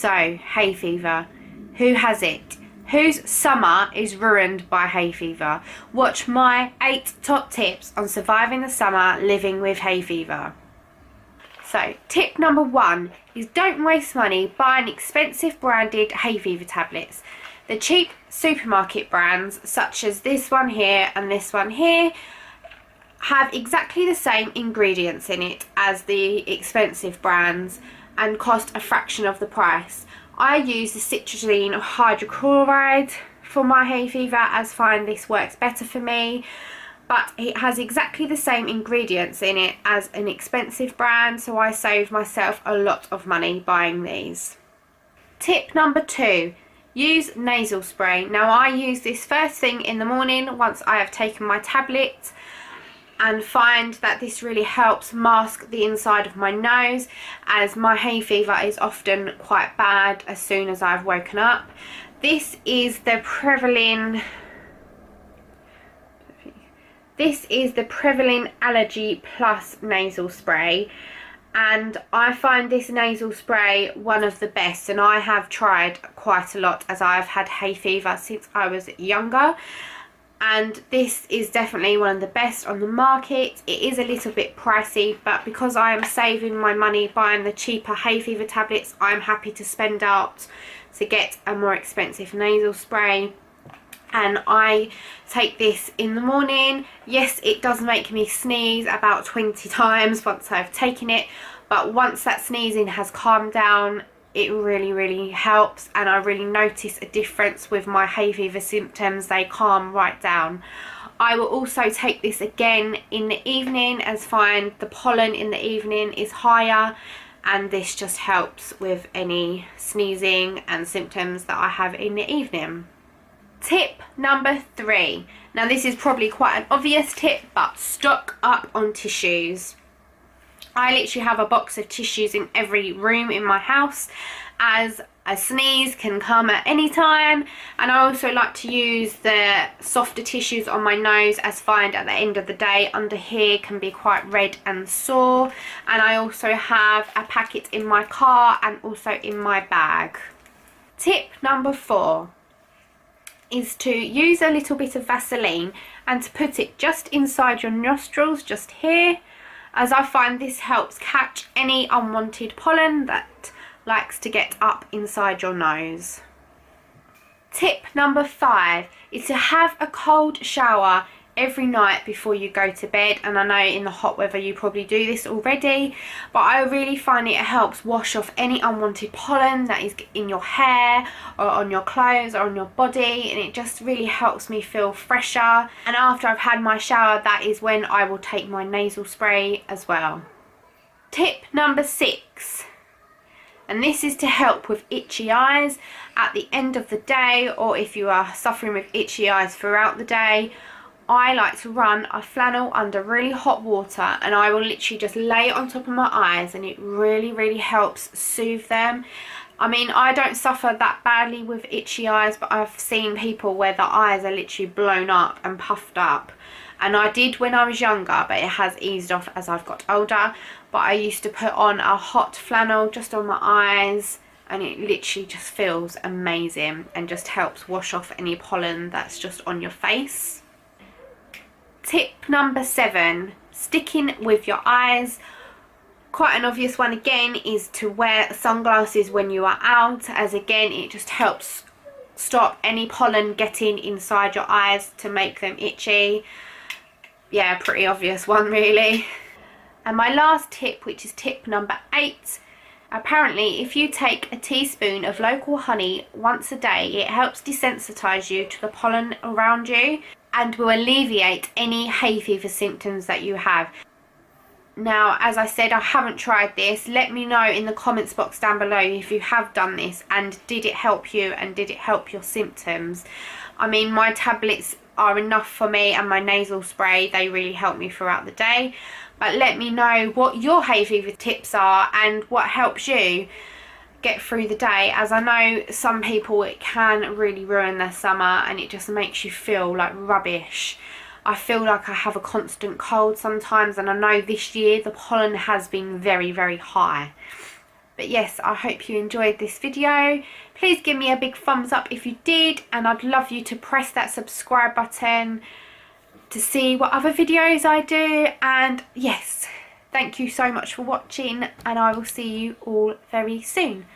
So, hay fever. Who has it? Whose summer is ruined by hay fever? Watch my 8 top tips on surviving the summer living with hay fever. So, tip number 1 is don't waste money buying expensive branded hay fever tablets. The cheap supermarket brands, such as this one here and this one here, have exactly the same ingredients in it as the expensive brands and cost a fraction of the price. I use the citrulline hydrochloride for my hay fever, as I find this works better for me, but it has exactly the same ingredients in it as an expensive brand, so I saved myself a lot of money buying these. Tip number 2, use nasal spray. Now I use this first thing in the morning once I have taken my tablet, and find that this really helps mask the inside of my nose, as my hay fever is often quite bad as soon as I've woken up. This is the Prevalin Allergy Plus nasal spray, and I find this nasal spray one of the best, and I have tried quite a lot as I've had hay fever since I was younger. And this is definitely one of the best on the market. It is a little bit pricey, but because I am saving my money buying the cheaper hay fever tablets, I'm happy to spend out to get a more expensive nasal spray. And I take this in the morning. Yes, it does make me sneeze about 20 times once I've taken it, but once that sneezing has calmed down, it really helps, and I really notice a difference with my hay fever symptoms. They calm right down. I will also take this again in the evening, as find the pollen in the evening is higher, and this just helps with any sneezing and symptoms that I have in the evening. Tip number 3. Now this is probably quite an obvious tip, but stock up on tissues. I literally have a box of tissues in every room in my house, as a sneeze can come at any time, and I also like to use the softer tissues on my nose, as find at the end of the day under here can be quite red and sore. And I also have a packet in my car and also in my bag. Tip number 4 is to use a little bit of Vaseline and to put it just inside your nostrils, just here, as I find this helps catch any unwanted pollen that likes to get up inside your nose. Tip number 5 is to have a cold shower every night before you go to bed, and I know in the hot weather you probably do this already, but I really find it helps wash off any unwanted pollen that is in your hair or on your clothes or on your body, and it just really helps me feel fresher. And after I've had my shower, that is when I will take my nasal spray as well. Tip number 6, and this is to help with itchy eyes at the end of the day, or if you are suffering with itchy eyes throughout the day. I like to run a flannel under really hot water, and I will literally just lay it on top of my eyes, and it really helps soothe them. I mean, I don't suffer that badly with itchy eyes, but I've seen people where the eyes are literally blown up and puffed up, and I did when I was younger, but it has eased off as I've got older. But I used to put on a hot flannel just on my eyes, and it literally just feels amazing and just helps wash off any pollen that's just on your face. Tip number 7, sticking with your eyes. Quite an obvious one again is to wear sunglasses when you are out, as again it just helps stop any pollen getting inside your eyes to make them itchy. Yeah, pretty obvious one really. And my last tip, which is tip number 8, apparently if you take a teaspoon of local honey once a day, it helps desensitize you to the pollen around you and will alleviate any hay fever symptoms that you have. Now, as I said, I haven't tried this. Let me know in the comments box down below if you have done this and did it help you and did it help your symptoms. I mean, my tablets are enough for me, and my nasal spray, they really help me throughout the day. But let me know what your hay fever tips are and what helps you get through the day, as I know some people it can really ruin their summer and it just makes you feel like rubbish. I feel like I have a constant cold sometimes, and I know this year the pollen has been very high. But yes, I hope you enjoyed this video. Please give me a big thumbs up if you did, and I'd love you to press that subscribe button to see what other videos I do. And yes, thank you so much for watching, and I will see you all very soon.